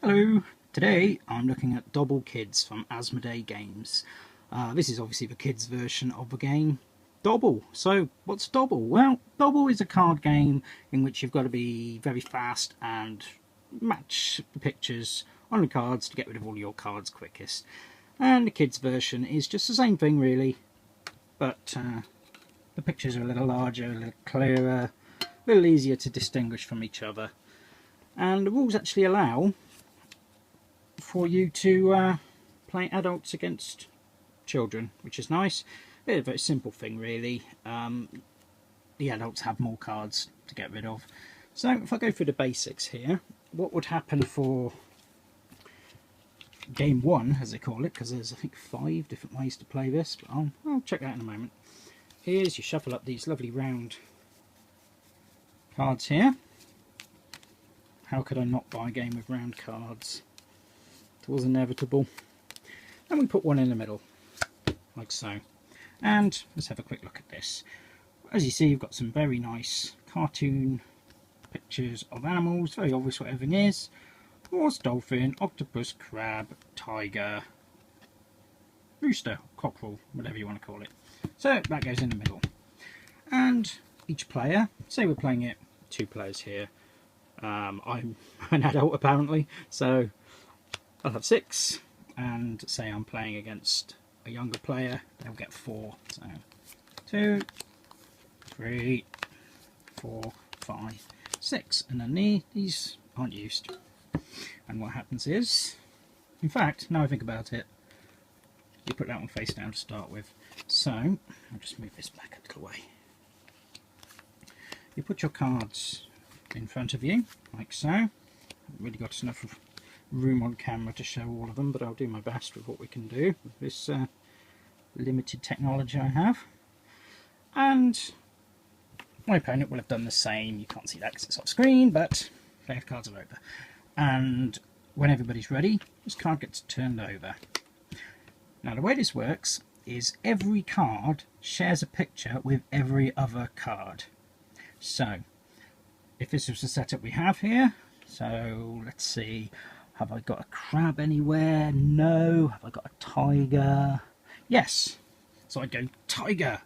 Hello, today I'm looking at Dobble Kids from Asmodee Games. This is obviously the kids version of the game Dobble. So what's Dobble? Well, Dobble is a card game in which you've got to be very fast and match the pictures on the cards to get rid of all your cards quickest. And the kids version is just the same thing really, but the pictures are a little larger, a little clearer, a little easier to distinguish from each other. And the rules actually allow for you to play adults against children, which is nice. It's a very simple thing really. The adults have more cards to get rid of. So if I go through the basics here, what would happen for game 1, as they call it, because there's I think 5 different ways to play this, but I'll check that in a moment. Here's you shuffle up these lovely round cards here. How could I not buy a game with round cards? It was inevitable. And we put one in the middle, like so. And let's have a quick look at this. As you see, you've got some very nice cartoon pictures of animals, very obvious what everything is. Horse, dolphin, octopus, crab, tiger, rooster, cockerel, whatever you want to call it. So that goes in the middle. And each player, say we're playing it 2 players here. I'm an adult apparently, so I'll have 6, and say I'm playing against a younger player, they'll get 4. So 2, 3, 4, 5, 6, and then these aren't used. And what happens is, in fact, now I think about it, you put that one face down to start with. So I'll just move this back a little way. You put your cards in front of you, like so. I haven't really got enough room on camera to show all of them, but I'll do my best with what we can do with this limited technology I have. And my opponent will have done the same. You can't see that because it's off screen, but their cards are over. And when everybody's ready, this card gets turned over. Now the way this works is every card shares a picture with every other card. So if this was the setup we have here, so let's see, have I got a crab anywhere? No. Have I got a tiger? Yes. So I'd go tiger,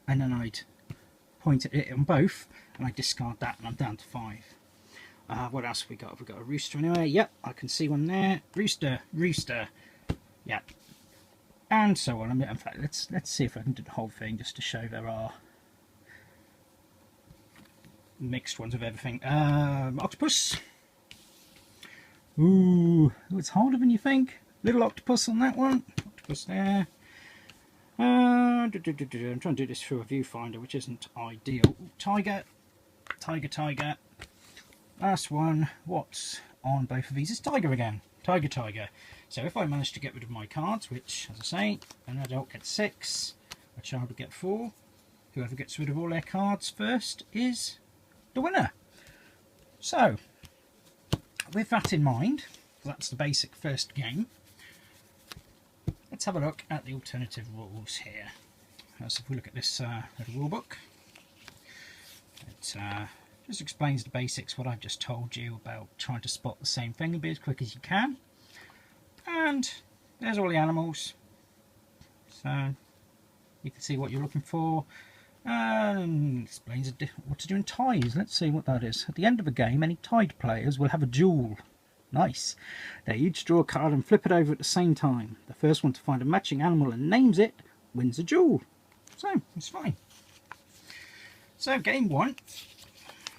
and then I'd point at it on both, and I'd discard that, and I'm down to 5. What else have we got? Have we got a rooster anywhere? Yep, I can see one there. Rooster, rooster. Yep. And so on. In fact, let's see if I can do the whole thing just to show there are mixed ones of everything. Octopus. Ooh, it's harder than you think. Little octopus on that one. Octopus there. I'm trying to do this through a viewfinder, which isn't ideal. Tiger. Tiger, tiger. Last one. What's on both of these? It's tiger again. Tiger, tiger. So if I manage to get rid of my cards, which, as I say, an adult gets 6, a child will get 4. Whoever gets rid of all their cards first is the winner. So, with that in mind, that's the basic first game, let's have a look at the alternative rules here. So if we look at this little rule book, it just explains the basics, what I've just told you about trying to spot the same thing and be as quick as you can. And there's all the animals, so you can see what you're looking for. Explains what to do in ties. Let's see what that is. At the end of a game, any tied players will have a duel. Nice. They each draw a card and flip it over at the same time. The first one to find a matching animal and names it wins a duel. So, it's fine. So, game 1.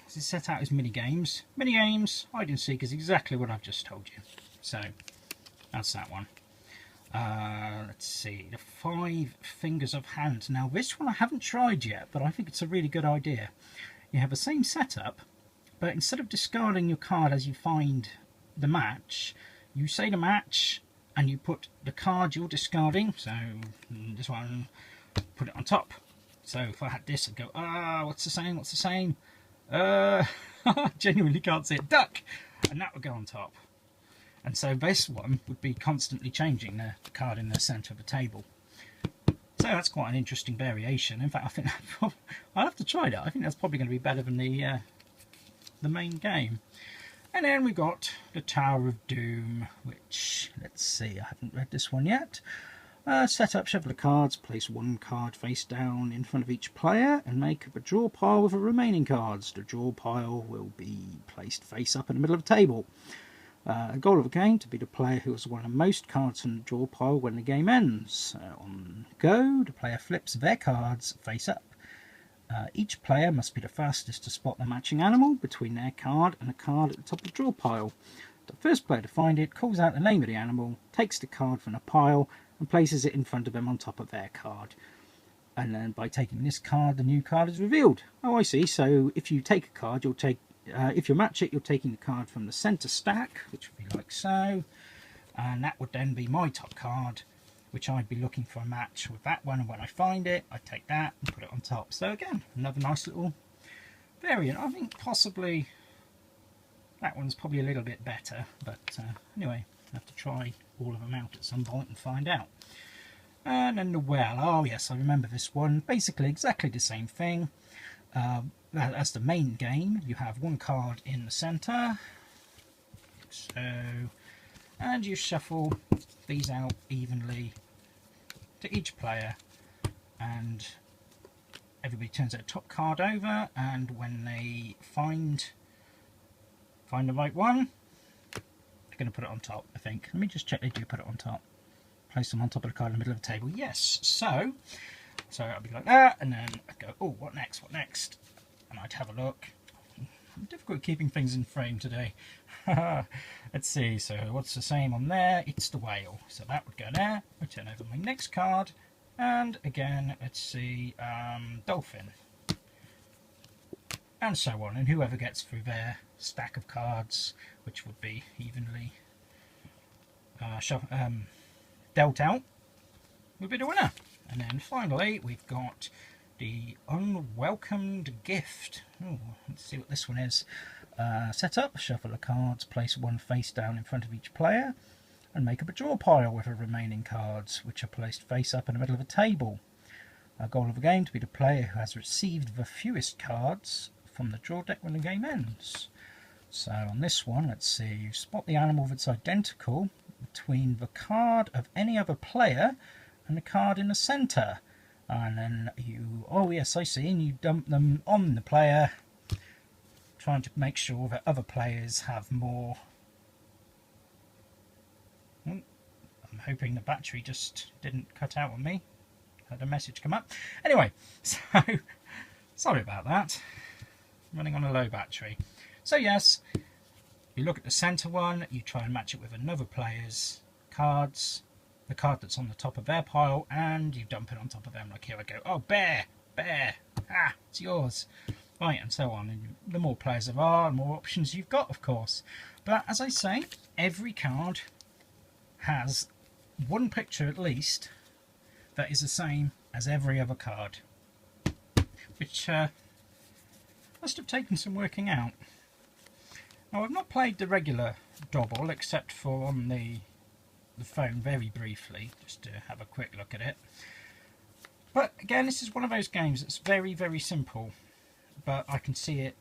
This is set out as mini-games. Mini-games, hide and seek is exactly what I've just told you. So, that's that one. Let's see, the 5 fingers of hand. Now this one I haven't tried yet, but I think it's a really good idea. You have the same setup, but instead of discarding your card as you find the match, you say the match and you put the card you're discarding, so this one, put it on top. So if I had this, I'd go, what's the same, what's the same? I genuinely can't see it. Duck! And that would go on top. And so this one would be constantly changing the card in the centre of the table. So that's quite an interesting variation. In fact, I think I'll have to try that. I think that's probably going to be better than the main game. And then we got the Tower of Doom, which, let's see, I haven't read this one yet. Set up shuffle of cards, place one card face down in front of each player and make up a draw pile with the remaining cards. The draw pile will be placed face up in the middle of the table. The goal of the game to be the player who has won the most cards from the draw pile when the game ends. On go, the player flips their cards face up. Each player must be the fastest to spot the matching animal between their card and a card at the top of the draw pile. The first player to find it calls out the name of the animal, takes the card from the pile and places it in front of them on top of their card. And then by taking this card, the new card is revealed. Oh, I see. So if you take a card, you'll take, if you match it, you're taking the card from the centre stack, which would be like so. And that would then be my top card, which I'd be looking for a match with that one. And when I find it, I take that and put it on top. So again, another nice little variant. I think possibly that one's probably a little bit better. But anyway, I have to try all of them out at some point and find out. And then the Well. Oh yes, I remember this one. Basically exactly the same thing. As the main game, you have one card in the centre. So, and you shuffle these out evenly to each player, and everybody turns their top card over, and when they find the right one, they're going to put it on top, I think. Let me just check they do put it on top. Place them on top of the card in the middle of the table. Yes, so I'll be like that, and then I'd go, oh, what next, what next? And I'd have a look. I'm difficult keeping things in frame today. Let's see, so what's the same on there? It's the Whale. So that would go there. I turn over my next card. And again, let's see, Dolphin. And so on. And whoever gets through their stack of cards, which would be evenly dealt out, would be the winner. And then finally, we've got the Unwelcomed Gift. Ooh, let's see what this one is. Set up, shuffle the cards, place one face down in front of each player, and make up a draw pile with the remaining cards, which are placed face up in the middle of a table. The goal of the game to be the player who has received the fewest cards from the draw deck when the game ends. So on this one, let's see, you spot the animal that's identical between the card of any other player and the card in the centre. And then you, oh yes, I see, and you dump them on the player, trying to make sure that other players have more. I'm hoping the battery just didn't cut out on me. Had a message come up. Anyway, so sorry about that. I'm running on a low battery. So yes, you look at the centre one, you try and match it with another player's cards, the card that's on the top of their pile, and you dump it on top of them. Like here I go, oh, bear, ah, it's yours. Right, and so on. And the more players there are, the more options you've got, of course. But as I say, every card has one picture at least that is the same as every other card, which must have taken some working out. Now, I've not played the regular Dobble except for on the phone very briefly, just to have a quick look at it. But again, this is one of those games that's very, very simple. But I can see it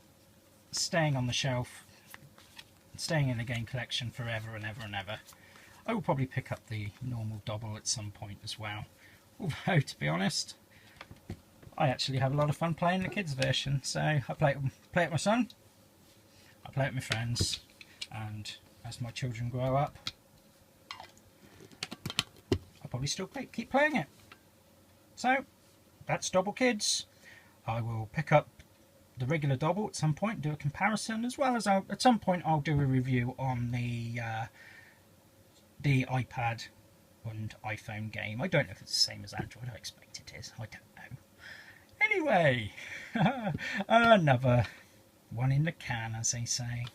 staying on the shelf, staying in the game collection forever and ever and ever. I will probably pick up the normal Dobble at some point as well. Although, to be honest, I actually have a lot of fun playing the kids version. So I play it with my son, I play it with my friends, and as my children grow up, I'll probably still keep playing it. So that's Dobble Kids. I will pick up the regular Dobble at some point, do a comparison, as well as at some point I'll do a review on the iPad and iPhone game. I don't know if it's the same as Android. I expect it is. I don't know. Anyway, another one in the can, as they say.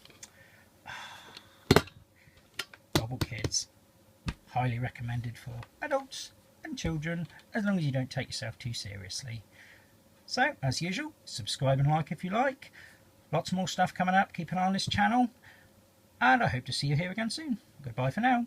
Dobble Kids. Highly recommended for adults and children, as long as you don't take yourself too seriously. So, as usual, subscribe and like if you like. Lots more stuff coming up. Keep an eye on this channel. And I hope to see you here again soon. Goodbye for now.